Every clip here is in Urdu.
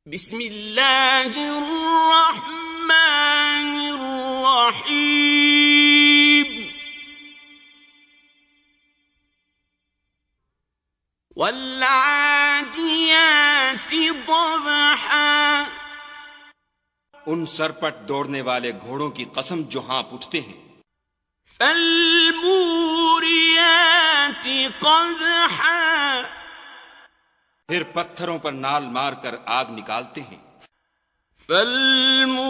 بسم اللہ الرحمن الرحیم والعادیات ضبحا ان سرپٹ دوڑنے والے گھوڑوں کی قسم جو ہانپ اٹھتے ہیں. فالموریات قدحا پھر پتھروں پر نال مار کر آگ نکالتے ہیں. فالمغیرات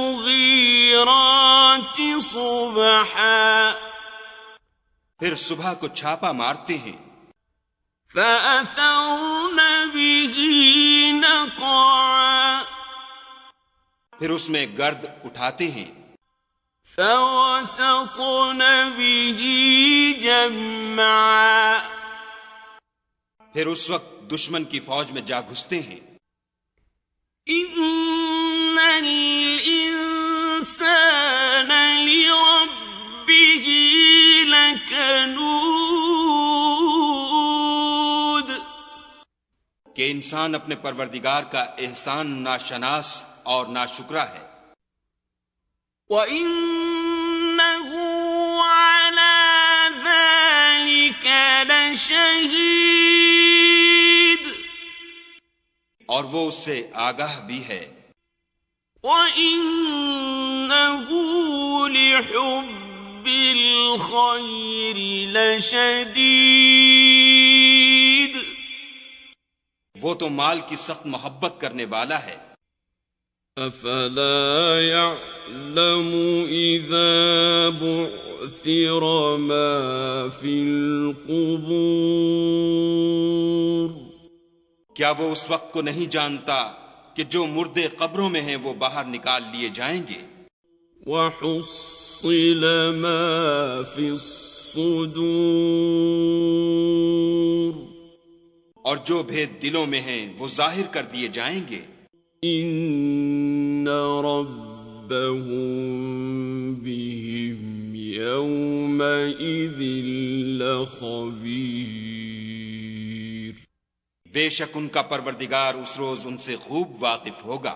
صبحا پھر صبح کو چھاپا مارتے ہیں. فأثرن به نقعا پھر اس میں گرد اٹھاتے ہیں. فوسطن به جمعا پھر اس وقت دشمن کی فوج میں جا گھستے ہیں. ان الانسان لربه لکنود کہ انسان اپنے پروردگار کا احسان ناشناس اور ناشکرا ہے. وَإِنَّهُ عَلَى ذَلِكَ لَشَهِيدٌ اور وہ اس سے آگاہ بھی ہے. وَإِنَّهُ لِحُبِّ الْخَيْرِ لَشَدِيدٌ وہ تو مال کی سخت محبت کرنے والا ہے. افلا يعلم اذا بعثر ما في القبور کیا وہ اس وقت کو نہیں جانتا کہ جو مردے قبروں میں ہیں وہ باہر نکال لیے جائیں گے. وحصل ما في الصدور اور جو بھید دلوں میں ہیں وہ ظاہر کر دیے جائیں گے. ان ربهم بهم يومئذ لخبير بے شک ان کا پروردگار اس روز ان سے خوب واقف ہوگا.